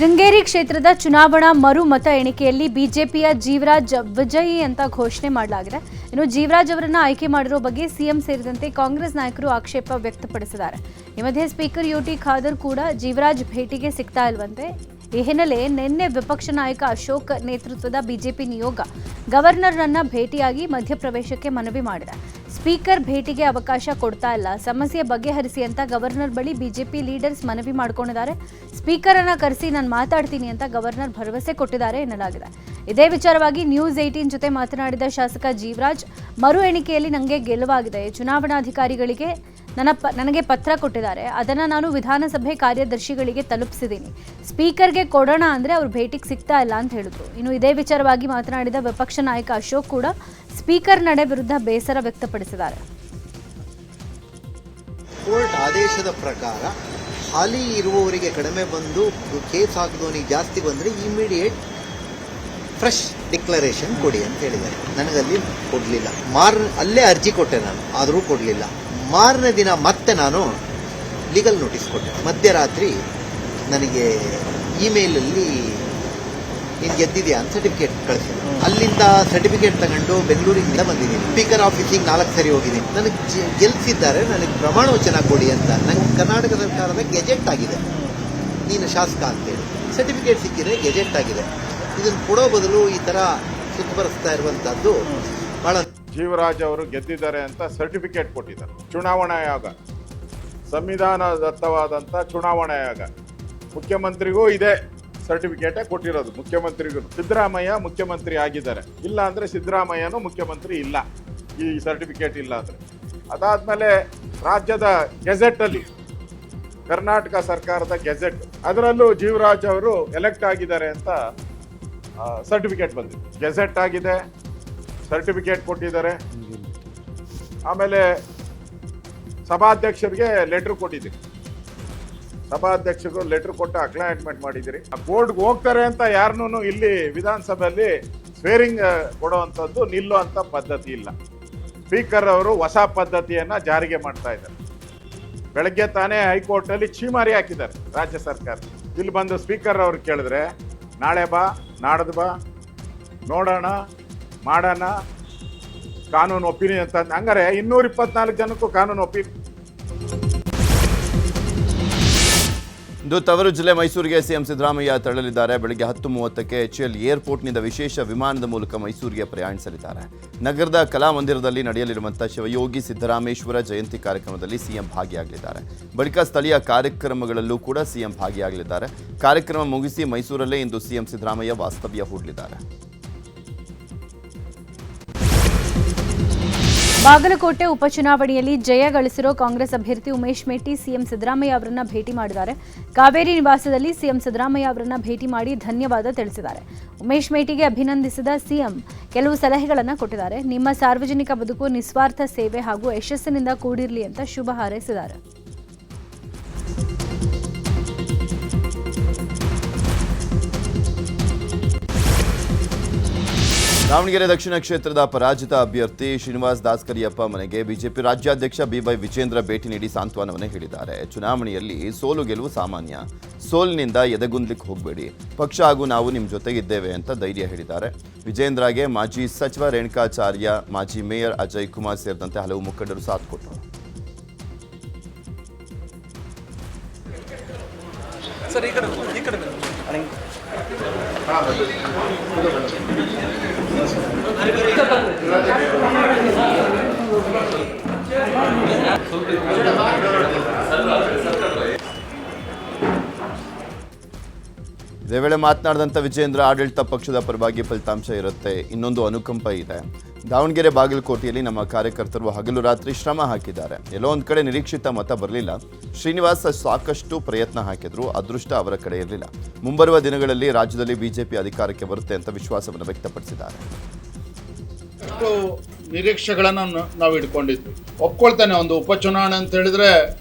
ಶೃಂಗೇರಿ ಕ್ಷೇತ್ರದ ಚುನಾವಣಾ ಮರು ಮತ ಎಣಿಕೆಯಲ್ಲಿ ಬಿಜೆಪಿಯ ಜೀವರಾಜ್ ವಿಜಯಿ ಅಂತ ಘೋಷಣೆ ಮಾಡಲಾಗಿದೆ. ಇನ್ನು ಜೀವರಾಜ್ ಅವರನ್ನ ಆಯ್ಕೆ ಮಾಡಿರೋ ಬಗ್ಗೆ ಸಿಎಂ ಸೇರಿದಂತೆ ಕಾಂಗ್ರೆಸ್ ನಾಯಕರು ಆಕ್ಷೇಪ ವ್ಯಕ್ತಪಡಿಸಿದ್ದಾರೆ. ಈ ಮಧ್ಯೆ ಸ್ಪೀಕರ್ ಯುಟಿ ಖಾದರ್ ಕೂಡ ಜೀವರಾಜ್ ಭೇಟಿಗೆ ಸಿಗ್ತಾ ಇಲ್ವಂತೆ. ಈ ಹಿನ್ನೆಲೆ ನಿನ್ನೆ ವಿಪಕ್ಷ ನಾಯಕ ಅಶೋಕ್ ನೇತೃತ್ವದ ಬಿಜೆಪಿ ನಿಯೋಗ ಗವರ್ನರ್ರನ್ನ ಭೇಟಿಯಾಗಿ ಮಧ್ಯಪ್ರವೇಶಕ್ಕೆ ಮನವಿ ಮಾಡಿದೆ. ಸ್ಪೀಕರ್ ಭೇಟಿಗೆ ಅವಕಾಶ ಕೊಡ್ತಾ ಇಲ್ಲ, ಸಮಸ್ಯೆ ಬಗೆಹರಿಸಿ ಅಂತ ಗವರ್ನರ್ ಬಳಿ ಬಿಜೆಪಿ ಲೀಡರ್ಸ್ ಮನವಿ ಮಾಡಿಕೊಂಡಿದ್ದಾರೆ. ಸ್ಪೀಕರ್ ಅನ್ನ ಕರೆಸಿ ನಾನು ಮಾತಾಡ್ತೀನಿ ಅಂತ ಗವರ್ನರ್ ಭರವಸೆ ಕೊಟ್ಟಿದ್ದಾರೆ ಎನ್ನಲಾಗಿದೆ. ಇದೇ ವಿಚಾರವಾಗಿ ನ್ಯೂಸ್ 18 ಜೊತೆ ಮಾತನಾಡಿದ ಶಾಸಕ ಜೀವರಾಜ್, ಮರು ಎಣಿಕೆಯಲ್ಲಿ ನನಗೆ ಗೆಲುವಾಗಿದೆ. ಚುನಾವಣಾಧಿಕಾರಿಗಳಿಗೆ ನನಗೆ ಪತ್ರ ಕೊಟ್ಟಿದ್ದಾರೆ, ಅದನ್ನು ನಾನು ವಿಧಾನಸಭೆ ಕಾರ್ಯದರ್ಶಿಗಳಿಗೆ ತಲುಪಿಸಿದ್ದೀನಿ. ಸ್ಪೀಕರ್ಗೆ ಕೊಡೋಣ ಅಂದರೆ ಅವ್ರು ಭೇಟಿಗೆ ಸಿಗ್ತಾ ಇಲ್ಲ ಅಂತ ಹೇಳಿದ್ರು. ಇನ್ನು ಇದೇ ವಿಚಾರವಾಗಿ ಮಾತನಾಡಿದ ವಿಪಕ್ಷ ನಾಯಕ ಅಶೋಕ್ ಕೂಡ ಸ್ಪೀಕರ್ ನಡೆ ವಿರುದ್ಧ ಬೇಸರ ವ್ಯಕ್ತಪಡಿಸಿದ್ದಾರೆ. ಕೋರ್ಟ್ ಆದೇಶದ ಪ್ರಕಾರ ಹಾಲಿ ಇರುವವರಿಗೆ ಕಡಿಮೆ ಬಂದು ಕೇಸ್ ಹಾಕಿದವನಿಗೆ ಜಾಸ್ತಿ ಬಂದರೆ ಇಮಿಡಿಯೇಟ್ ಫ್ರೆಶ್ ಡಿಕ್ಲರೇಷನ್ ಕೊಡಿ ಅಂತ ಹೇಳಿದ್ದಾರೆ. ನನಗಲ್ಲಿ ಕೊಡಲಿಲ್ಲ. ಅಲ್ಲೇ ಅರ್ಜಿ ಕೊಟ್ಟೆ ನಾನು, ಆದರೂ ಕೊಡಲಿಲ್ಲ. ಮಾರನೇ ದಿನ ಮತ್ತೆ ನಾನು ಲೀಗಲ್ ನೋಟಿಸ್ ಕೊಟ್ಟೆ. ಮಧ್ಯರಾತ್ರಿ ನನಗೆ ಇಮೇಲಲ್ಲಿ ನೀನು ಗೆದ್ದಿದೆಯಾ ಅಂತ ಸರ್ಟಿಫಿಕೇಟ್ ಕಳಿಸಿದೆ. ಅಲ್ಲಿಂದ ಸರ್ಟಿಫಿಕೇಟ್ ತಗೊಂಡು ಬೆಂಗಳೂರಿನಿಂದ ಬಂದಿದ್ದೀನಿ. ಸ್ಪೀಕರ್ ಆಫೀಸಿಗೆ 4 ಸರಿ ಹೋಗಿದ್ದೀನಿ. ನನಗೆ ಗೆಲ್ಲಿಸಿದ್ದಾರೆ, ನನಗೆ ಪ್ರಮಾಣ ವಚನ ಕೊಡಿ ಅಂತ. ನನಗೆ ಕರ್ನಾಟಕ ಸರ್ಕಾರದ ಗೆಜೆಟ್ ಆಗಿದೆ, ನೀನು ಶಾಸಕ ಅಂತೇಳಿ ಸರ್ಟಿಫಿಕೇಟ್ ಸಿಕ್ಕಿದೆ, ಗೆಜೆಟ್ ಆಗಿದೆ. ಇದನ್ನು ಕೊಡೋ ಬದಲು ಈ ಥರ ಸುತ್ತುಬರಿಸ್ತಾ ಇರುವಂಥದ್ದು ಭಾಳ. ಜೀವರಾಜ್ ಅವರು ಗೆದ್ದಿದ್ದಾರೆ ಅಂತ ಸರ್ಟಿಫಿಕೇಟ್ ಕೊಟ್ಟಿದ್ದಾರೆ. ಚುನಾವಣಾ ಆಯೋಗ, ಸಂವಿಧಾನದತ್ತವಾದಂಥ ಚುನಾವಣಾ ಆಯೋಗ, ಮುಖ್ಯಮಂತ್ರಿಗೂ ಇದೇ ಸರ್ಟಿಫಿಕೇಟೇ ಕೊಟ್ಟಿರೋದು. ಮುಖ್ಯಮಂತ್ರಿಗೂ ಸಿದ್ದರಾಮಯ್ಯ ಮುಖ್ಯಮಂತ್ರಿ ಆಗಿದ್ದಾರೆ, ಇಲ್ಲ ಅಂದರೆ ಸಿದ್ದರಾಮಯ್ಯನೂ ಮುಖ್ಯಮಂತ್ರಿ ಇಲ್ಲ ಈ ಸರ್ಟಿಫಿಕೇಟ್ ಇಲ್ಲ ಅಂದರೆ. ಅದಾದಮೇಲೆ ರಾಜ್ಯದ ಗೆಜೆಟಲ್ಲಿ, ಕರ್ನಾಟಕ ಸರ್ಕಾರದ ಗೆಜೆಟ್, ಅದರಲ್ಲೂ ಜೀವರಾಜ್ ಅವರು ಎಲೆಕ್ಟ್ ಆಗಿದ್ದಾರೆ ಅಂತ ಸರ್ಟಿಫಿಕೇಟ್ ಬಂದಿದೆ. ಗೆಜೆಟ್ ಆಗಿದೆ, ಸರ್ಟಿಫಿಕೇಟ್ ಕೊಟ್ಟಿದ್ದಾರೆ. ಆಮೇಲೆ ಸಭಾಧ್ಯಕ್ಷರಿಗೆ ಲೆಟ್ರ್ ಕೊಟ್ಟಿದ್ದೀರಿ, ಸಭಾಧ್ಯಕ್ಷರು ಲೆಟ್ರ್ ಕೊಟ್ಟು ಅಕ್ಲಾಯಿಂಟ್ಮೆಂಟ್ ಮಾಡಿದ್ದೀರಿ. ಕೋರ್ಟ್ಗೆ ಹೋಗ್ತಾರೆ ಅಂತ ಯಾರನ್ನೂ ಇಲ್ಲಿ ವಿಧಾನಸಭೆಯಲ್ಲಿ ಸ್ವೇರಿಂಗ್ ಕೊಡುವಂಥದ್ದು ನಿಲ್ಲುವಂಥ ಪದ್ಧತಿ ಇಲ್ಲ. ಸ್ಪೀಕರ್ ಅವರು ಹೊಸ ಪದ್ಧತಿಯನ್ನು ಜಾರಿಗೆ ಮಾಡ್ತಾ ಇದ್ದಾರೆ. ಬೆಳಗ್ಗೆ ತಾನೇ ಹೈಕೋರ್ಟಲ್ಲಿ ಛೀಮಾರಿ ಹಾಕಿದ್ದಾರೆ ರಾಜ್ಯ ಸರ್ಕಾರ. ಇಲ್ಲಿ ಬಂದು ಸ್ಪೀಕರ್ ಅವ್ರು ಕೇಳಿದ್ರೆ ನಾಳೆ ಬಾ, ನಾಡ್ದು ಬಾ, ನೋಡೋಣ, ಮಾಡೋಣ, ಕಾನೂನು ಒಪ್ಪಿನಿ ಅಂತ. ಹಂಗಾರೆ 224 ಜನಕ್ಕೂ ಕಾನೂನು ಒಪ್ಪಿ. ಇಂದು ತವರು ಜಿಲ್ಲೆ ಮೈಸೂರಿಗೆ ಸಿಎಂ ಸಿದ್ದರಾಮಯ್ಯ ತೆರಳಲಿದ್ದಾರೆ. ಬೆಳಗ್ಗೆ 10:30ಕ್ಕೆ HL ಏರ್ಪೋರ್ಟ್ನಿಂದ ವಿಶೇಷ ವಿಮಾನದ ಮೂಲಕ ಮೈಸೂರಿಗೆ ಪ್ರಯಾಣಿಸಲಿದ್ದಾರೆ. ನಗರದ ಕಲಾಮಂದಿರದಲ್ಲಿ ನಡೆಯಲಿರುವಂತಹ ಶಿವಯೋಗಿ ಸಿದ್ದರಾಮೇಶ್ವರ ಜಯಂತಿ ಕಾರ್ಯಕ್ರಮದಲ್ಲಿ ಸಿಎಂ ಭಾಗಿಯಾಗಲಿದ್ದಾರೆ. ಬಳಿಕ ಸ್ಥಳೀಯ ಕಾರ್ಯಕ್ರಮಗಳಲ್ಲೂ ಕೂಡ ಸಿಎಂ ಭಾಗಿಯಾಗಲಿದ್ದಾರೆ. ಕಾರ್ಯಕ್ರಮ ಮುಗಿಸಿ ಮೈಸೂರಲ್ಲೇ ಇಂದು ಸಿಎಂ ಸಿದ್ದರಾಮಯ್ಯ ವಾಸ್ತವ್ಯ ಹೂಡಲಿದ್ದಾರೆ. ಬಾಗಲಕೋಟೆ ಉಪಚುನಾವಣೆಯಲ್ಲಿ ಜಯ ಗಳಿಸಿರೋ ಕಾಂಗ್ರೆಸ್ ಅಭ್ಯರ್ಥಿ ಉಮೇಶ್ ಮೇಟಿ ಸಿಎಂ ಸಿದ್ದರಾಮಯ್ಯ ಅವರನ್ನ ಭೇಟಿ ಮಾಡಿದ್ದಾರೆ. ಕಾವೇರಿ ನಿವಾಸದಲ್ಲಿ ಸಿಎಂ ಸಿದ್ದರಾಮಯ್ಯ ಅವರನ್ನ ಭೇಟಿ ಮಾಡಿ ಧನ್ಯವಾದ ತಿಳಿಸಿದ್ದಾರೆ. ಉಮೇಶ್ ಮೇಟಿಗೆ ಅಭಿನಂದಿಸಿದ ಸಿಎಂ ಕೆಲವು ಸಲಹೆಗಳನ್ನು ಕೊಟ್ಟಿದ್ದಾರೆ. ನಿಮ್ಮ ಸಾರ್ವಜನಿಕ ಬದುಕು ನಿಸ್ವಾರ್ಥ ಸೇವೆ ಹಾಗೂ ಯಶಸ್ಸಿನಿಂದ ಕೂಡಿರಲಿ ಅಂತ ಶುಭ ಹಾರೈಸಿದ್ದಾರೆ. ದಾವಣಗೆರೆ ದಕ್ಷಿಣ ಕ್ಷೇತ್ರದ ಪರಾಜಿತ ಅಭ್ಯರ್ಥಿ ಶ್ರೀನಿವಾಸ್ ದಾಸ್ ಕರಿಯಪ್ಪ ಮನೆಗೆ ಬಿಜೆಪಿ ರಾಜ್ಯಾಧ್ಯಕ್ಷ ಬಿವೈ ವಿಜೇಂದ್ರ ಭೇಟಿ ನೀಡಿ ಸಾಂತ್ವನವನ್ನು ಹೇಳಿದ್ದಾರೆ. ಚುನಾವಣೆಯಲ್ಲಿ ಸೋಲು ಗೆಲುವು ಸಾಮಾನ್ಯ, ಸೋಲಿನಿಂದ ಎದೆಗುಂದಲಿಕ್ಕೆ ಹೋಗಬೇಡಿ, ಪಕ್ಷ ಹಾಗೂ ನಾವು ನಿಮ್ಮ ಜೊತೆಗಿದ್ದೇವೆ ಅಂತ ಧೈರ್ಯ ಹೇಳಿದ್ದಾರೆ. ವಿಜೇಂದ್ರಗೆ ಮಾಜಿ ಸಚಿವ ರೇಣುಕಾಚಾರ್ಯ, ಮಾಜಿ ಮೇಯರ್ ಅಜಯ್ ಕುಮಾರ್ ಸೇರಿದಂತೆ ಹಲವು ಮುಖಂಡರು ಸಾಥ್ ಕೊಟ್ಟರು. ಇದೇ ವೇಳೆ ಮಾತನಾಡಿದಂಥ ವಿಜೇಂದ್ರ, ಆಡಳಿತ ಪಕ್ಷದ ಪರವಾಗಿ ಫಲಿತಾಂಶ ಇರುತ್ತೆ, ಇನ್ನೊಂದು ಅನುಕಂಪ ಇದೆ. ದಾವಣಗೆರೆ ಬಾಗಲಕೋಟೆಯಲ್ಲಿ ನಮ್ಮ ಕಾರ್ಯಕರ್ತರು ಹಗಲು ರಾತ್ರಿ ಶ್ರಮ ಹಾಕಿದ್ದಾರೆ. ಎಲ್ಲೋ ಒಂದು ಕಡೆ ನಿರೀಕ್ಷಿತ ಮತ ಬರಲಿಲ್ಲ. ಶ್ರೀನಿವಾಸ್ ಸಾಕಷ್ಟು ಪ್ರಯತ್ನ ಹಾಕಿದ್ರು, ಅದೃಷ್ಟ ಅವರ ಕಡೆ ಇರಲಿಲ್ಲ. ಮುಂಬರುವ ದಿನಗಳಲ್ಲಿ ರಾಜ್ಯದಲ್ಲಿ ಬಿಜೆಪಿ ಅಧಿಕಾರಕ್ಕೆ ಬರುತ್ತೆ ಅಂತ ವಿಶ್ವಾಸವನ್ನು ವ್ಯಕ್ತಪಡಿಸಿದ್ದಾರೆ. ನಿರೀಕ್ಷೆಗಳನ್ನು ನಾವು ಇಟ್ಕೊಂಡಿದ್ವಿ. ಒಪ್ಕೊಳ್ತಾನೆ, ಒಂದು ಉಪಚುನಾವಣೆ ಅಂತ ಹೇಳಿದ್ರೆ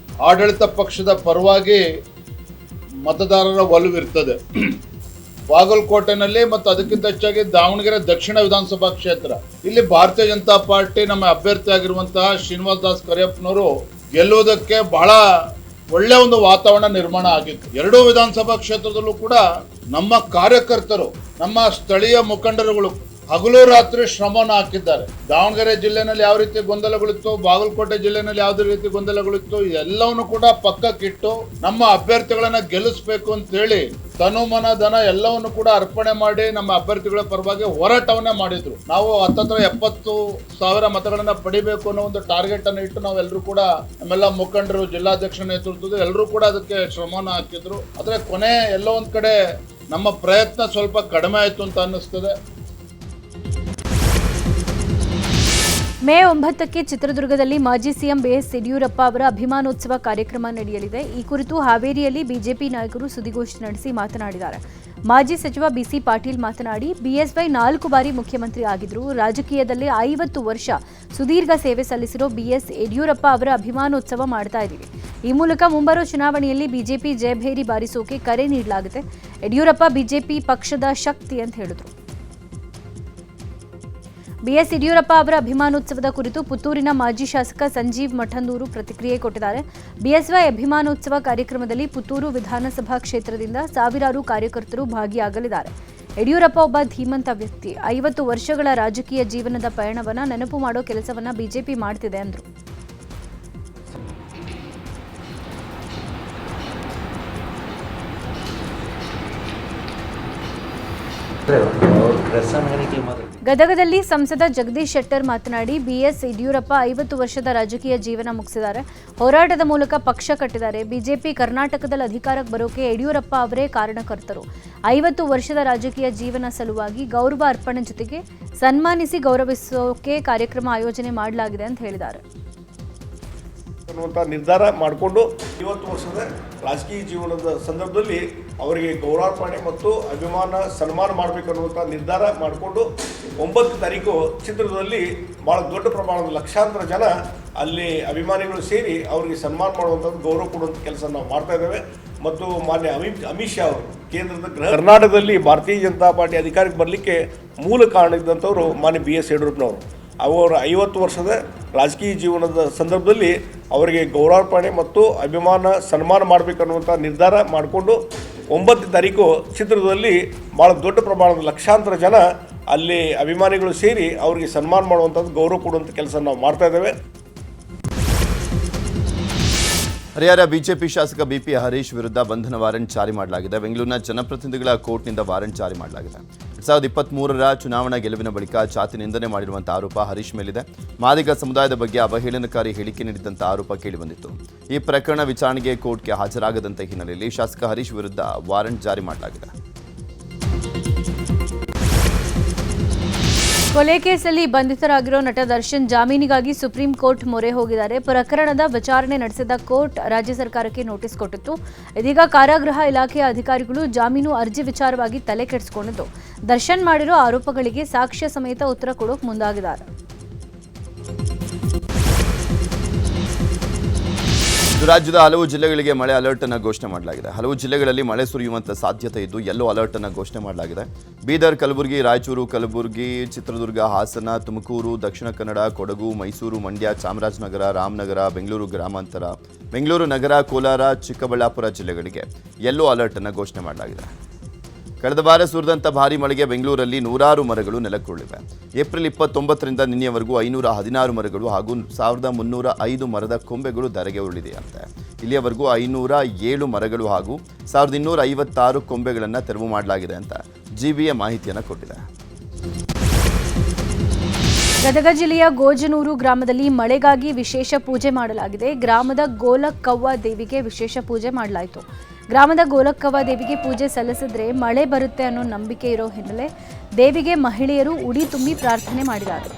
ಆಡಳಿತ ಪಕ್ಷದ ಪರವಾಗಿ ಮತದಾರರ ಒಲವಿರ್ತದೆ. ಬಾಗಲಕೋಟೆನಲ್ಲಿ ಮತ್ತು ಅದಕ್ಕಿಂತ ಹೆಚ್ಚಾಗಿ ದಾವಣಗೆರೆ ದಕ್ಷಿಣ ವಿಧಾನಸಭಾ ಕ್ಷೇತ್ರ, ಇಲ್ಲಿ ಭಾರತೀಯ ಜನತಾ ಪಾರ್ಟಿ ನಮ್ಮ ಅಭ್ಯರ್ಥಿ ಆಗಿರುವಂತಹ ಶ್ರೀನಿವಾಸ್ ದಾಸ್ ಕರಿಯಪ್ಪನವರು ಗೆಲ್ಲುವುದಕ್ಕೆ ಬಹಳ ಒಳ್ಳೆಯ ಒಂದು ವಾತಾವರಣ ನಿರ್ಮಾಣ ಆಗಿತ್ತು. ಎರಡೂ ವಿಧಾನಸಭಾ ಕ್ಷೇತ್ರದಲ್ಲೂ ಕೂಡ ನಮ್ಮ ಕಾರ್ಯಕರ್ತರು, ನಮ್ಮ ಸ್ಥಳೀಯ ಮುಖಂಡರುಗಳು ಹಗಲು ರಾತ್ರಿ ಶ್ರಮವನ್ನು ಹಾಕಿದ್ದಾರೆ. ದಾವಣಗೆರೆ ಜಿಲ್ಲೆನಲ್ಲಿ ಯಾವ ರೀತಿ ಗೊಂದಲಗಳಿತ್ತು, ಬಾಗಲಕೋಟೆ ಜಿಲ್ಲೆನಲ್ಲಿ ಯಾವುದೇ ರೀತಿ ಗೊಂದಲಗಳಿತ್ತು, ಎಲ್ಲವನ್ನು ಕೂಡ ಪಕ್ಕಕ್ಕಿಟ್ಟು ನಮ್ಮ ಅಭ್ಯರ್ಥಿಗಳನ್ನ ಗೆಲ್ಲಿಸಬೇಕು ಅಂತ ಹೇಳಿ ತನು ಮನ ಧನ ಎಲ್ಲವನ್ನು ಕೂಡ ಅರ್ಪಣೆ ಮಾಡಿ ನಮ್ಮ ಅಭ್ಯರ್ಥಿಗಳ ಪರವಾಗಿ ಹೋರಾಟವನ್ನೇ ಮಾಡಿದ್ರು. ನಾವು 70,000 ಮತಗಳನ್ನ ಪಡಿಬೇಕು ಅನ್ನೋ ಒಂದು ಟಾರ್ಗೆಟ್ ಅನ್ನು ಇಟ್ಟು ನಾವೆಲ್ಲರೂ ಕೂಡ ನಮ್ಮೆಲ್ಲ ಮುಖಂಡರು, ಜಿಲ್ಲಾಧ್ಯಕ್ಷ ನೇತೃತ್ವದ ಎಲ್ಲರೂ ಕೂಡ ಅದಕ್ಕೆ ಶ್ರಮವನ್ನು ಹಾಕಿದ್ರು. ಆದ್ರೆ ಕೊನೆ ಎಲ್ಲೋ ಒಂದ್ ಕಡೆ ನಮ್ಮ ಪ್ರಯತ್ನ ಸ್ವಲ್ಪ ಕಡಿಮೆ ಆಯ್ತು ಅಂತ ಅನ್ನಿಸ್ತದೆ. ಮೇ 9ಕ್ಕೆ ಚಿತ್ರದುರ್ಗದಲ್ಲಿ ಮಾಜಿ ಸಿಎಂ ಬಿಎಸ್ ಯಡಿಯೂರಪ್ಪ ಅವರ ಅಭಿಮಾನೋತ್ಸವ ಕಾರ್ಯಕ್ರಮ ನಡೆಯಲಿದೆ. ಈ ಕುರಿತು ಹಾವೇರಿಯಲ್ಲಿ ಬಿಜೆಪಿ ನಾಯಕರು ಸುದ್ದಿಗೋಷ್ಠಿ ನಡೆಸಿ ಮಾತನಾಡಿದ್ದಾರೆ. ಮಾಜಿ ಸಚಿವ ಬಿಸಿ ಪಾಟೀಲ್ ಮಾತನಾಡಿ, ಬಿಎಸ್ವೈ 4 ಬಾರಿ ಮುಖ್ಯಮಂತ್ರಿ ಆಗಿದ್ರು. ರಾಜಕೀಯದಲ್ಲಿ 50 ವರ್ಷ ಸುದೀರ್ಘ ಸೇವೆ ಸಲ್ಲಿಸಿರೋ ಬಿಎಸ್ ಯಡಿಯೂರಪ್ಪ ಅವರ ಅಭಿಮಾನೋತ್ಸವ ಮಾಡ್ತಾ ಇದ್ದೀವಿ. ಈ ಮೂಲಕ ಮುಂಬರುವ ಚುನಾವಣೆಯಲ್ಲಿ ಬಿಜೆಪಿ ಜಯಭೇರಿ ಬಾರಿಸೋಕೆ ಕರೆ ನೀಡಲಾಗುತ್ತೆ. ಯಡಿಯೂರಪ್ಪ ಬಿಜೆಪಿ ಪಕ್ಷದ ಶಕ್ತಿ ಅಂತ ಹೇಳಿದ್ರು. ಬಿಎಸ್ ಯಡಿಯೂರಪ್ಪ ಅವರ ಅಭಿಮಾನೋತ್ಸವದ ಕುರಿತು ಪುತ್ತೂರಿನ ಮಾಜಿ ಶಾಸಕ ಸಂಜೀವ್ ಮಠಂದೂರು ಪ್ರತಿಕ್ರಿಯೆ ಕೊಟ್ಟಿದ್ದಾರೆ. ಬಿಎಸ್ವೈ ಅಭಿಮಾನೋತ್ಸವ ಕಾರ್ಯಕ್ರಮದಲ್ಲಿ ಪುತ್ತೂರು ವಿಧಾನಸಭಾ ಕ್ಷೇತ್ರದಿಂದ ಸಾವಿರಾರು ಕಾರ್ಯಕರ್ತರು ಭಾಗಿಯಾಗಲಿದ್ದಾರೆ. ಯಡಿಯೂರಪ್ಪ ಒಬ್ಬ ಧೀಮಂತ ವ್ಯಕ್ತಿ. 50 ವರ್ಷಗಳ ರಾಜಕೀಯ ಜೀವನದ ಪಯಣವನ್ನ ನೆನಪು ಮಾಡೋ ಕೆಲಸವನ್ನ ಬಿಜೆಪಿ ಮಾಡ್ತಿದೆ ಅಂದ್ರು. ಗದಗದಲ್ಲಿ ಸಂಸದ ಜಗದೀಶ್ ಶೆಟ್ಟರ್ ಮಾತನಾಡಿ, ಬಿಎಸ್ ಯಡಿಯೂರಪ್ಪ 50 ವರ್ಷದ ರಾಜಕೀಯ ಜೀವನ ಮುಗಿಸಿದ್ದಾರೆ. ಹೋರಾಟದ ಮೂಲಕ ಪಕ್ಷ ಕಟ್ಟಿದ್ದಾರೆ. ಬಿಜೆಪಿ ಕರ್ನಾಟಕದಲ್ಲಿ ಅಧಿಕಾರಕ್ಕೆ ಬರೋಕೆ ಯಡಿಯೂರಪ್ಪ ಅವರೇ ಕಾರಣಕರ್ತರು. 50 ವರ್ಷದ ರಾಜಕೀಯ ಜೀವನ ಸಲುವಾಗಿ ಗೌರವ ಅರ್ಪಣೆ ಜೊತೆಗೆ ಸನ್ಮಾನಿಸಿ ಗೌರವಿಸೋಕೆ ಕಾರ್ಯಕ್ರಮ ಆಯೋಜನೆ ಮಾಡಲಾಗಿದೆ ಅಂತ ಹೇಳಿದ್ದಾರೆ. ನಿರ್ಧಾರ ಮಾಡಿಕೊಂಡು 50 ವರ್ಷದ ರಾಜಕೀಯ ಜೀವನದ ಸಂದರ್ಭದಲ್ಲಿ ಅವರಿಗೆ ಗೌರವಾರ್ಪಣೆ ಮತ್ತು ಸನ್ಮಾನ ಮಾಡಬೇಕನ್ನುವಂಥ ನಿರ್ಧಾರ ಮಾಡಿಕೊಂಡು 9 ತಾರೀಕು ಚಿತ್ರದುರ್ಗದಲ್ಲಿ ಭಾಳ ದೊಡ್ಡ ಪ್ರಮಾಣದ ಲಕ್ಷಾಂತರ ಜನ ಅಲ್ಲಿ ಅಭಿಮಾನಿಗಳು ಸೇರಿ ಅವರಿಗೆ ಸನ್ಮಾನ ಮಾಡುವಂಥದ್ದು, ಗೌರವ ಕೊಡುವಂಥ ಕೆಲಸ ನಾವು ಮಾಡ್ತಾ ಇದ್ದೇವೆ. ಮತ್ತು ಮಾನ್ಯ ಅಮಿತ್ ಶಾ ಅವರು ಕೇಂದ್ರದ ಕರ್ನಾಟಕದಲ್ಲಿ ಭಾರತೀಯ ಜನತಾ ಪಾರ್ಟಿ ಅಧಿಕಾರಕ್ಕೆ ಬರಲಿಕ್ಕೆ ಮೂಲ ಕಾರಣ ಇದ್ದಂಥವರು ಮಾನ್ಯ BS ಯಡಿಯೂರಪ್ಪನವರು. ಅವರ 50 ವರ್ಷದ ರಾಜಕೀಯ ಜೀವನದ ಸಂದರ್ಭದಲ್ಲಿ ಅವರಿಗೆ ಗೌರವಾರ್ಪಣೆ ಮತ್ತು ಸನ್ಮಾನ ಮಾಡಬೇಕನ್ನುವಂಥ ನಿರ್ಧಾರ ಮಾಡಿಕೊಂಡು 9 ತಾರೀಕು ಚಿತ್ರದುರ್ಗದಲ್ಲಿ ಭಾಳ ದೊಡ್ಡ ಪ್ರಮಾಣದ ಲಕ್ಷಾಂತರ ಜನ ಅಲ್ಲಿ ಅಭಿಮಾನಿಗಳು ಸೇರಿ ಅವರಿಗೆ ಸನ್ಮಾನ ಮಾಡುವಂಥದ್ದು, ಗೌರವ ಕೊಡುವಂಥ ಕೆಲಸ ನಾವು ಮಾಡ್ತಾ ಇದ್ದೇವೆ. ಹರಿಹರ ಬಿಜೆಪಿ ಶಾಸಕ ಬಿಪಿ ಹರೀಶ್ ವಿರುದ್ಧ ಬಂಧನ ವಾರೆಂಟ್ ಜಾರಿ ಮಾಡಲಾಗಿದೆ. ಬೆಂಗಳೂರಿನ ಜನಪ್ರತಿನಿಧಿಗಳ ಕೋರ್ಟ್ನಿಂದ ವಾರೆಂಟ್ ಜಾರಿ ಮಾಡಲಾಗಿದೆ. 2023ರ ಚುನಾವಣಾ ಗೆಲುವಿನ ಬಳಿಕ ಜಾತಿ ನಿಂದನೆ ಮಾಡಿರುವಂತಹ ಆರೋಪ ಹರೀಶ್ ಮೇಲಿದೆ. ಮಾದಿಗ ಸಮುದಾಯದ ಬಗ್ಗೆ ಅವಹೇಳನಕಾರಿ ಹೇಳಿಕೆ ನೀಡಿದಂಥ ಆರೋಪ ಕೇಳಿಬಂದಿತ್ತು. ಈ ಪ್ರಕರಣ ವಿಚಾರಣೆಗೆ ಕೋರ್ಟ್ಗೆ ಹಾಜರಾಗದಂತ ಹಿನ್ನೆಲೆಯಲ್ಲಿ ಶಾಸಕ ಹರೀಶ್ ವಿರುದ್ಧ ವಾರೆಂಟ್ ಜಾರಿ ಮಾಡಲಾಗಿದೆ. ಕೊಲೆ ಕೇಸಲ್ಲಿ ಬಂಧಿತರಾಗಿರೋ ನಟ ದರ್ಶನ್ ಜಾಮೀನಿಗಾಗಿ ಸುಪ್ರೀಂ ಕೋರ್ಟ್ ಮೊರೆ ಹೋಗಿದ್ದಾರೆ. ಪ್ರಕರಣದ ವಿಚಾರಣೆ ನಡೆಸಿದ ಕೋರ್ಟ್ ರಾಜ್ಯ ಸರ್ಕಾರಕ್ಕೆ ನೋಟಿಸ್ ಕೊಟ್ಟಿತ್ತು. ಇದೀಗ ಕಾರಾಗೃಹ ಇಲಾಖೆಯ ಅಧಿಕಾರಿಗಳು ಜಾಮೀನು ಅರ್ಜಿ ವಿಚಾರವಾಗಿ ತಲೆ ಕೆಡಿಸಿಕೊಂಡಿದ್ದು ದರ್ಶನ್ ಮಾಡಿರೋ ಆರೋಪಗಳಿಗೆ ಸಾಕ್ಷ್ಯ ಸಮೇತ ಉತ್ತರ ಕೊಡೋಕೆ ಮುಂದಾಗಿದ್ದಾರೆ. ರಾಜ್ಯದ ಹಲವು ಜಿಲ್ಲೆಗಳಿಗೆ ಮಳೆ ಅಲರ್ಟ್ ಅನ್ನು ಘೋಷಣೆ ಮಾಡಲಾಗಿದೆ. ಹಲವು ಜಿಲ್ಲೆಗಳಲ್ಲಿ ಮಳೆ ಸುರಿಯುವಂತ ಸಾಧ್ಯತೆ ಇದ್ದು ಯೆಲ್ಲೋ ಅಲರ್ಟ್ ಅನ್ನು ಘೋಷಣೆ ಮಾಡಲಾಗಿದೆ. ಬೀದರ್, ಕಲಬುರಗಿ, ರಾಯಚೂರು, ಕಲಬುರಗಿ, ಚಿತ್ರದುರ್ಗ, ಹಾಸನ, ತುಮಕೂರು, ದಕ್ಷಿಣ ಕನ್ನಡ, ಕೊಡಗು, ಮೈಸೂರು, ಮಂಡ್ಯ, ಚಾಮರಾಜನಗರ, ರಾಮನಗರ, ಬೆಂಗಳೂರು ಗ್ರಾಮಾಂತರ, ಬೆಂಗಳೂರು ನಗರ, ಕೋಲಾರ, ಚಿಕ್ಕಬಳ್ಳಾಪುರ ಜಿಲ್ಲೆಗಳಿಗೆ ಯೆಲ್ಲೋ ಅಲರ್ಟ್ ಅನ್ನು ಘೋಷಣೆ ಮಾಡಲಾಗಿದೆ. ಕಳೆದ ವಾರ ಸುರಿದಂಥ ಭಾರೀ ಮಳೆಗೆ ಬೆಂಗಳೂರಲ್ಲಿ ನೂರಾರು ಮರಗಳು ನೆಲಕ್ಕುರುಳಿವೆ. ಏಪ್ರಿಲ್ 29ರಿಂದ ನಿನ್ನೆಯವರೆಗೂ 516 ಮರಗಳು ಹಾಗೂ 1305 ಮರದ ಕೊಂಬೆಗಳು ಧರೆಗೆ ಉರುಳಿದೆಯಂತೆ. ಇಲ್ಲಿಯವರೆಗೂ 507 ಮರಗಳು ಹಾಗೂ 1256 ಕೊಂಬೆಗಳನ್ನು ತೆರವು ಮಾಡಲಾಗಿದೆ ಅಂತ ಜಿಬಿಎ ಮಾಹಿತಿಯನ್ನು ಕೊಟ್ಟಿದೆ. ಗದಗ ಜಿಲ್ಲೆಯ ಗೋಜನೂರು ಗ್ರಾಮದಲ್ಲಿ ಮಳೆಗಾಗಿ ವಿಶೇಷ ಪೂಜೆ ಮಾಡಲಾಗಿದೆ. ಗ್ರಾಮದ ಗೋಲಕ್ಕವ್ವ ದೇವಿಗೆ ವಿಶೇಷ ಪೂಜೆ ಮಾಡಲಾಯಿತು. ಗ್ರಾಮದ ಗೋಲಕ್ಕವ್ವ ದೇವಿಗೆ ಪೂಜೆ ಸಲ್ಲಿಸಿದ್ರೆ ಮಳೆ ಬರುತ್ತೆ ಅನ್ನೋ ನಂಬಿಕೆ ಇರೋ ಹಿನ್ನೆಲೆ ದೇವಿಗೆ ಮಹಿಳೆಯರು ಉಡಿ ತುಂಬಿ ಪ್ರಾರ್ಥನೆ ಮಾಡಿದ್ದಾರೆ.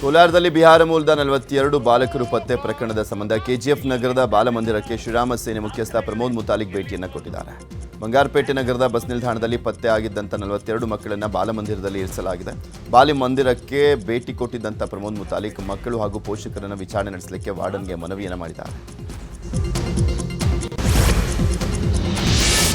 ಕೋಲಾರದಲ್ಲಿ ಬಿಹಾರ ಮೂಲದ 42 ಬಾಲಕರು ಪತ್ತೆ ಪ್ರಕರಣದ ಸಂಬಂಧ ಕೆಜಿಎಫ್ ನಗರದ ಬಾಲಮಂದಿರಕ್ಕೆ ಶ್ರೀರಾಮ ಸೇನೆ ಮುಖ್ಯಸ್ಥ ಪ್ರಮೋದ್ ಮುತಾಲಿಕ್ ಭೇಟಿಯನ್ನು ಕೊಟ್ಟಿದ್ದಾರೆ. ಬಂಗಾರಪೇಟೆ ನಗರದ ಬಸ್ ನಿಲ್ದಾಣದಲ್ಲಿ ಪತ್ತೆ ಆಗಿದ್ದಂಥ 42 ಮಕ್ಕಳನ್ನು ಬಾಲಮಂದಿರದಲ್ಲಿ ಇರಿಸಲಾಗಿದೆ. ಬಾಲಮಂದಿರಕ್ಕೆ ಭೇಟಿ ಕೊಟ್ಟಿದ್ದಂಥ ಪ್ರಮೋದ್ ಮುತಾಲಿಕ್ ಮಕ್ಕಳು ಹಾಗೂ ಪೋಷಕರನ್ನು ವಿಚಾರಣೆ ನಡೆಸಲಿಕ್ಕೆ ವಾರ್ಡನ್ಗೆ ಮನವಿಯನ್ನು ಮಾಡಿದ್ದಾರೆ.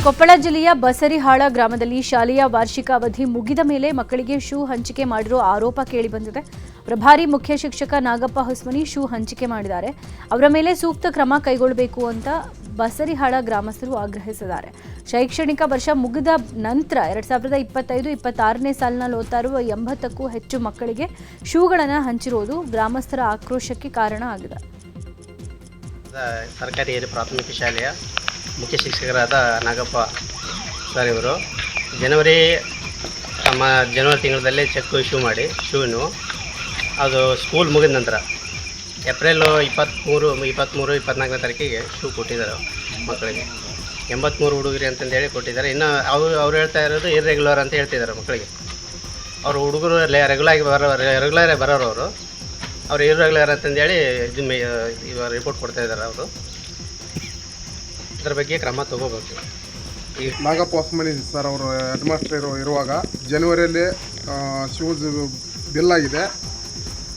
ಕೊಪ್ಪಳ ಜಿಲ್ಲೆಯ ಬಸರಿಹಾಳ ಗ್ರಾಮದಲ್ಲಿ ಶಾಲೆಯ ವಾರ್ಷಿಕ ಅವಧಿ ಮುಗಿದ ಮೇಲೆ ಮಕ್ಕಳಿಗೆ ಶೂ ಹಂಚಿಕೆ ಮಾಡಿರೋ ಆರೋಪ ಕೇಳಿಬಂದಿದೆ. ಪ್ರಭಾರಿ ಮುಖ್ಯ ಶಿಕ್ಷಕ ನಾಗಪ್ಪ ಹೊಸ್ಮನಿ ಶೂ ಹಂಚಿಕೆ ಮಾಡಿದ್ದಾರೆ. ಅವರ ಮೇಲೆ ಸೂಕ್ತ ಕ್ರಮ ಕೈಗೊಳ್ಳಬೇಕು ಅಂತ ಬಸರಿಹಾಳ ಗ್ರಾಮಸ್ಥರು ಆಗ್ರಹಿಸಿದ್ದಾರೆ. ಶೈಕ್ಷಣಿಕ ವರ್ಷ ಮುಗಿದ ನಂತರ 2025-26ನೇ ಸಾಲಿನಲ್ಲಿ ಓದ್ತಾ ಇರುವ 80ಕ್ಕೂ ಹೆಚ್ಚು ಮಕ್ಕಳಿಗೆ ಶೂಗಳನ್ನು ಹಂಚಿರುವುದು ಗ್ರಾಮಸ್ಥರ ಆಕ್ರೋಶಕ್ಕೆ ಕಾರಣ ಆಗಿದೆ. ಸರ್ಕಾರಿ ಹಿರಿಯ ಪ್ರಾಥಮಿಕ ಶಾಲೆಯ ಮುಖ್ಯ ಶಿಕ್ಷಕರಾದ ನಾಗಪ್ಪ ಸರ್ ಇವರು ಜನವರಿ ತಿಂಗಳಲ್ಲೇ ಚೆಕ್ ಇಶ್ಯೂ ಮಾಡಿ ಶೂನು ಅದು ಸ್ಕೂಲ್ ಮುಗಿದ ನಂತರ ಏಪ್ರಿಲ್ 23-24ನೇ ತಾರೀಕಿಗೆ ಶೂ ಕೊಟ್ಟಿದ್ದಾರೆ ಮಕ್ಕಳಿಗೆ. 83 ಹುಡುಗರಿ ಅಂತಂದೇಳಿ ಕೊಟ್ಟಿದ್ದಾರೆ. ಇನ್ನು ಅವ್ರು ಹೇಳ್ತಾ ಇರೋದು ಇರ್ರೆಗ್ಯುಲರ್ ಅಂತ ಹೇಳ್ತಿದ್ದಾರೆ ಮಕ್ಕಳಿಗೆ. ಅವರು ಹುಡುಗರು ರೆಗ್ಯುಲರೇ ಬರೋರು ಅವರು ಇರ್ರೆಗ್ಯುಲರ್ ಅಂತಂದೇಳಿ ಇವಾಗ ರಿಪೋರ್ಟ್ ಕೊಡ್ತಾ ಇದ್ದಾರೆ. ಅವರು ಇದ್ರ ಬಗ್ಗೆ ಕ್ರಮ ತಗೋಬೇಕು. ಈ ನಾಗಪ್ಪ ಹೊಸ್ಮನಿ ಸರ್ ಅವರು ಹೆಡ್ ಮಾಸ್ಟರ್ ಇರುವಾಗ ಜನವರಿಯಲ್ಲಿ ಶೂಸ್ ಬಿಲ್ ಆಗಿದೆ.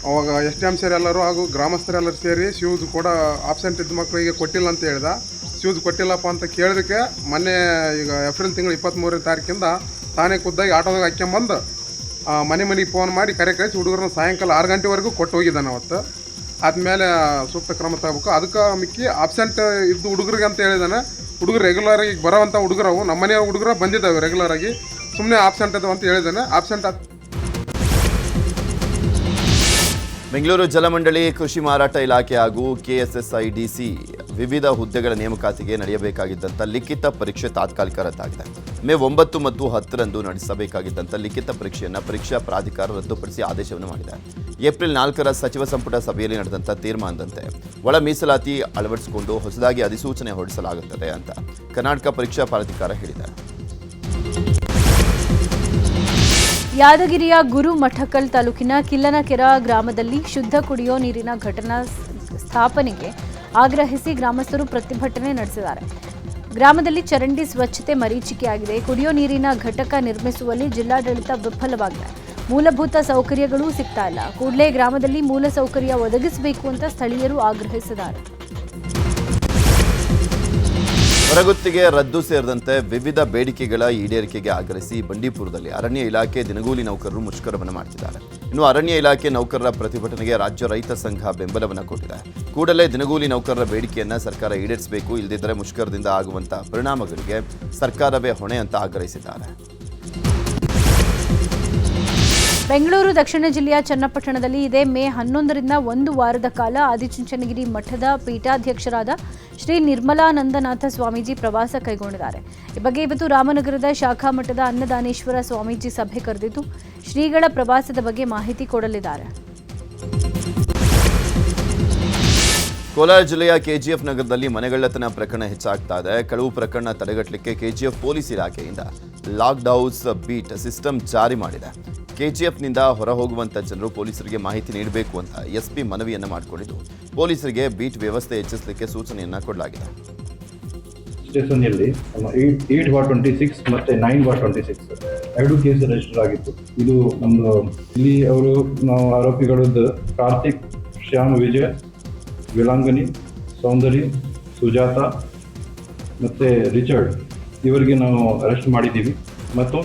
ಅವಾಗ STM ಎಲ್ಲರೂ ಹಾಗೂ ಗ್ರಾಮಸ್ಥರೆಲ್ಲರೂ ಸೇರಿ ಶೂಸ್ ಕೂಡ ಆಬ್ಸೆಂಟ್ ಇದ್ದ ಮಕ್ಕಳಿಗೆ ಕೊಟ್ಟಿಲ್ಲ ಅಂತ ಹೇಳ್ದ. ಶೂಸ್ ಕೊಟ್ಟಿಲ್ಲಪ್ಪ ಅಂತ ಕೇಳಿದಕ್ಕೆ ಮೊನ್ನೆ ಈಗ ಏಪ್ರಿಲ್ ತಿಂಗಳು 23ನೇ ತಾರೀಕಿಂದ ತಾನೇ ಖುದ್ದಾಗಿ ಆಟೋದಾಗ ಹಾಕ್ಕೊಂಬಂದು ಮನೆಗೆ ಫೋನ್ ಮಾಡಿ ಕರೆ ಕಳಿಸಿ ಹುಡುಗರನ್ನ ಸಾಯಂಕಾಲ 6 ಗಂಟೆವರೆಗೂ ಕೊಟ್ಟು ಹೋಗಿದ್ದಾನೆ ಅವತ್ತು. ಆದಮೇಲೆ ಸೂಕ್ತ ಕ್ರಮ ತಗೋಬೇಕು. ಅದಕ್ಕೆ ಮಿಕ್ಕಿ ಆಬ್ಸೆಂಟ್ ಇದ್ದು ಹುಡುಗರಿಗೆ ಅಂತ ಹೇಳಿದಾನೆ. ಹುಡುಗರು ರೆಗ್ಯುಲರಾಗಿ ಬರೋವಂಥ ಹುಡುಗರವು ನಮ್ಮ ಮನೆಯ ಹುಡುಗರು ಬಂದಿದ್ದಾವೆ ರೆಗ್ಯುಲರಾಗಿ, ಸುಮ್ಮನೆ ಆಬ್ಸೆಂಟ್ ಅದಾವ ಅಂತ ಹೇಳಿದ್ದಾನೆ. ಆಬ್ಸೆಂಟ್ ಬೆಂಗಳೂರು ಜಲಮಂಡಳಿ, ಕೃಷಿ ಮಾರಾಟ ಇಲಾಖೆ ಹಾಗೂ KSSIDC ವಿವಿಧ ಹುದ್ದೆಗಳ ನೇಮಕಾತಿಗೆ ನಡೆಯಬೇಕಾಗಿದ್ದಂಥ ಲಿಖಿತ ಪರೀಕ್ಷೆ ತಾತ್ಕಾಲಿಕ ರದ್ದಾಗಿದೆ. ಮೇ 9 ಮತ್ತು 10ರಂದು ನಡೆಸಬೇಕಾಗಿದ್ದಂಥ ಲಿಖಿತ ಪರೀಕ್ಷೆಯನ್ನು ಪರೀಕ್ಷಾ ಪ್ರಾಧಿಕಾರ ರದ್ದುಪಡಿಸಿ ಆದೇಶವನ್ನು ಮಾಡಿದೆ. ಏಪ್ರಿಲ್ 4ರ ಸಚಿವ ಸಂಪುಟ ಸಭೆಯಲ್ಲಿ ನಡೆದಂಥ ತೀರ್ಮಾನದಂತೆ ಒಳ ಮೀಸಲಾತಿ ಅಳವಡಿಸಿಕೊಂಡು ಹೊಸದಾಗಿ ಅಧಿಸೂಚನೆ ಹೊರಡಿಸಲಾಗುತ್ತದೆ ಅಂತ ಕರ್ನಾಟಕ ಪರೀಕ್ಷಾ ಪ್ರಾಧಿಕಾರ ಹೇಳಿದೆ. ಯಾದಗಿರಿಯ ಗುರುಮಠಕಲ್ ತಾಲೂಕಿನ ಕಿಲ್ಲನಕೆರ ಗ್ರಾಮದಲ್ಲಿ ಶುದ್ಧ ಕುಡಿಯೋ ನೀರಿನ ಘಟನಾ ಸ್ಥಾಪನೆಗೆ ಆಗ್ರಹಿಸಿ ಗ್ರಾಮಸ್ಥರು ಪ್ರತಿಭಟನೆ ನಡೆಸಿದ್ದಾರೆ. ಗ್ರಾಮದಲ್ಲಿ ಚರಂಡಿ ಸ್ವಚ್ಛತೆ ಮರೀಚಿಕೆಯಾಗಿದೆ. ಕುಡಿಯೋ ನೀರಿನ ಘಟಕ ನಿರ್ಮಿಸುವಲ್ಲಿ ಜಿಲ್ಲಾಡಳಿತ ವಿಫಲವಾಗಿದೆ. ಮೂಲಭೂತ ಸೌಕರ್ಯಗಳೂ ಸಿಗ್ತಾ ಇಲ್ಲ. ಕೂಡಲೇ ಗ್ರಾಮದಲ್ಲಿ ಮೂಲ ಸೌಕರ್ಯ ಒದಗಿಸಬೇಕು ಅಂತ ಸ್ಥಳೀಯರು ಆಗ್ರಹಿಸಿದ್ದಾರೆ. ಹೊರಗುತ್ತಿಗೆ ರದ್ದು ಸೇರಿದಂತೆ ವಿವಿಧ ಬೇಡಿಕೆಗಳ ಈಡೇರಿಕೆಗೆ ಆಗ್ರಹಿಸಿ ಬಂಡೀಪುರದಲ್ಲಿ ಅರಣ್ಯ ಇಲಾಖೆ ದಿನಗೂಲಿ ನೌಕರರು ಮುಷ್ಕರವನ್ನು ಮಾಡುತ್ತಿದ್ದಾರೆ. ಇನ್ನು ಅರಣ್ಯ ಇಲಾಖೆ ನೌಕರರ ಪ್ರತಿಭಟನೆಗೆ ರಾಜ್ಯ ರೈತ ಸಂಘ ಬೆಂಬಲವನ್ನು ಕೊಟ್ಟಿದೆ. ಕೂಡಲೇ ದಿನಗೂಲಿ ನೌಕರರ ಬೇಡಿಕೆಯನ್ನು ಸರ್ಕಾರ ಈಡೇರಿಸಬೇಕು, ಇಲ್ಲದಿದ್ದರೆ ಮುಷ್ಕರದಿಂದ ಆಗುವಂಥ ಪರಿಣಾಮಗಳಿಗೆ ಸರ್ಕಾರವೇ ಹೊಣೆ ಅಂತ ಆಗ್ರಹಿಸಿದ್ದಾರೆ. ಬೆಂಗಳೂರು ದಕ್ಷಿಣ ಜಿಲ್ಲೆಯ ಚನ್ನಪಟ್ಟಣದಲ್ಲಿ ಇದೇ ಮೇ 11ರಿಂದ 1 ವಾರದ ಕಾಲ ಆದಿಚುಂಚನಗಿರಿ ಮಠದ ಪೀಠಾಧ್ಯಕ್ಷರಾದ ಶ್ರೀ ನಿರ್ಮಲಾನಂದನಾಥ ಸ್ವಾಮೀಜಿ ಪ್ರವಾಸ ಕೈಗೊಂಡಿದ್ದಾರೆ. ಈ ಬಗ್ಗೆ ಇವತ್ತು ರಾಮನಗರದ ಶಾಖಾ ಮಠದ ಅನ್ನದಾನೇಶ್ವರ ಸ್ವಾಮೀಜಿ ಸಭೆ ಕರೆದಿದ್ದು ಶ್ರೀಗಳ ಪ್ರವಾಸದ ಬಗ್ಗೆ ಮಾಹಿತಿ ಕೊಡಲಿದ್ದಾರೆ. ಕೋಲಾರ ಜಿಲ್ಲೆಯ KGF ನಗರದಲ್ಲಿ ಮನೆಗಳ್ಳತನ ಪ್ರಕರಣ ಹೆಚ್ಚಾಗ್ತಾ ಇದೆ. ಕಳವು ಪ್ರಕರಣ ತಡೆಗಟ್ಟಲಿಕ್ಕೆ KGF ಪೊಲೀಸ್ ಇಲಾಖೆಯಿಂದ ಲಾಕ್ಡ್ ಹೌಸ್ ಬೀಟ್ ಸಿಸ್ಟಮ್ ಜಾರಿ ಮಾಡಿದೆ. KGFನಿಂದ ಹೊರ ಹೋಗುವಂಥ ಜನರು ಪೊಲೀಸರಿಗೆ ಮಾಹಿತಿ ನೀಡಬೇಕು ಅಂತ SP ಮನವಿಯನ್ನು ಮಾಡಿಕೊಂಡಿದ್ದು ಪೊಲೀಸರಿಗೆ ಬೀಟ್ ವ್ಯವಸ್ಥೆ ಹೆಚ್ಚಿಸಲಿಕ್ಕೆ ಸೂಚನೆಯನ್ನು ಕೊಡಲಾಗಿದೆ. ಸ್ಟೇಷನ್ನಲ್ಲಿ 8/26 ಮತ್ತು 9/26 ಎರಡು ಕೇಸ್ ರಿಜಿಸ್ಟರ್ ಆಗಿತ್ತು. ಇದು ನಮ್ಮದು ಇಲ್ಲಿ ನಾವು ಆರೋಪಿಗಳದ್ದು ಕಾರ್ತಿಕ್, ಶ್ಯಾಮ್, ವಿಜಯ್, ವಿಲಾಂಗನಿ, ಸೌಂದರ್ಯ, ಸುಜಾತ ಮತ್ತು ರಿಚರ್ಡ್ ಇವರಿಗೆ ನಾವು ಅರೆಸ್ಟ್ ಮಾಡಿದ್ದೀವಿ. ಮತ್ತು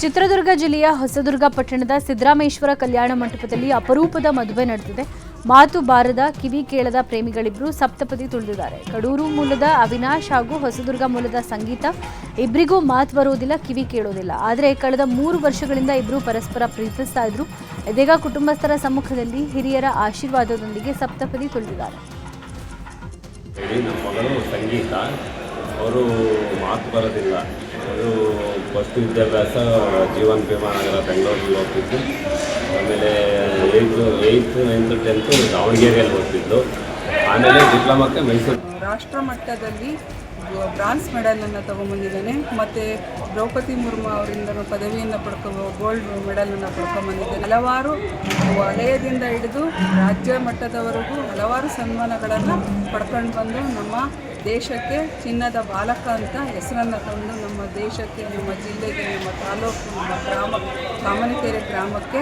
ಚಿತ್ರದುರ್ಗ ಜಿಲ್ಲೆಯ ಹೊಸದುರ್ಗ ಪಟ್ಟಣದ ಸಿದ್ದರಾಮೇಶ್ವರ ಕಲ್ಯಾಣ ಮಂಟಪದಲ್ಲಿ ಅಪರೂಪದ ಮದುವೆ ನಡೆದಿದೆ. ಮಾತು ಬಾರದ ಕಿವಿ ಕೇಳದ ಪ್ರೇಮಿಗಳಿಬ್ಬರು ಸಪ್ತಪದಿ ತುಳಿದಿದ್ದಾರೆ. ಕಡೂರು ಮೂಲದ ಅವಿನಾಶ್ ಹಾಗೂ ಹೊಸದುರ್ಗ ಮೂಲದ ಸಂಗೀತ ಇಬ್ಬರಿಗೂ ಮಾತು ಬರೋದಿಲ್ಲ, ಕಿವಿ ಕೇಳೋದಿಲ್ಲ. ಆದರೆ ಕಳೆದ 3 ವರ್ಷಗಳಿಂದ ಇಬ್ಬರು ಪರಸ್ಪರ ಪ್ರೀತಿಸ್ತಾ ಇದ್ರು. ಇದೀಗ ಕುಟುಂಬಸ್ಥರ ಸಮ್ಮುಖದಲ್ಲಿ ಹಿರಿಯರ ಆಶೀರ್ವಾದದೊಂದಿಗೆ ಸಪ್ತಪದಿ ತುಳಿದಿದ್ದಾರೆ. ನಮ್ಮ ಮಗಳು ಸಂಗೀತ, ಅವರು ಮಾತು ಬರೋದಿಲ್ಲ. ಅವರು ಫಸ್ಟ್ ವಿದ್ಯಾಭ್ಯಾಸ ಜೀವನ್ ವಿಮಾನಗರ ಬೆಂಗಳೂರಲ್ಲಿ ಓದ್ತಿದ್ದು. ಆಮೇಲೆ 8th 9th 10th ದಾವಣಗೆರೆಯಲ್ಲಿ ಓದ್ತಿದ್ದು. ಆಮೇಲೆ ಡಿಪ್ಲೊಮಾಕ್ಕೆ ಮೈಸೂರು ರಾಷ್ಟ್ರ ಮಟ್ಟದಲ್ಲಿ ಬ್ರಾನ್ಸ್ ಮೆಡಲನ್ನು ತೊಗೊಂಬಂದಿದ್ದಾನೆ. ಮತ್ತು ದ್ರೌಪದಿ ಮುರ್ಮು ಅವರಿಂದ ಪದವಿಯನ್ನು ಗೋಲ್ಡ್ ಮೆಡಲನ್ನು ಪಡ್ಕೊಂಬಂದಿದ್ದಾನೆ. ಹಲವಾರು ವಲಯದಿಂದ ಹಿಡಿದು ರಾಜ್ಯ ಮಟ್ಟದವರೆಗೂ ಹಲವಾರು ಸನ್ಮಾನಗಳನ್ನು ಪಡ್ಕೊಂಡು ಬಂದು ನಮ್ಮ ದೇಶಕ್ಕೆ ಚಿನ್ನದ ಬಾಲಕ ಅಂತ ಹೆಸರನ್ನು ತಂದು ನಮ್ಮ ದೇಶಕ್ಕೆ, ನಮ್ಮ ಜಿಲ್ಲೆಗೆ, ನಮ್ಮ ತಾಲೂಕು, ನಮ್ಮ ಗ್ರಾಮ ಕಾಮನಕೆರೆ ಗ್ರಾಮಕ್ಕೆ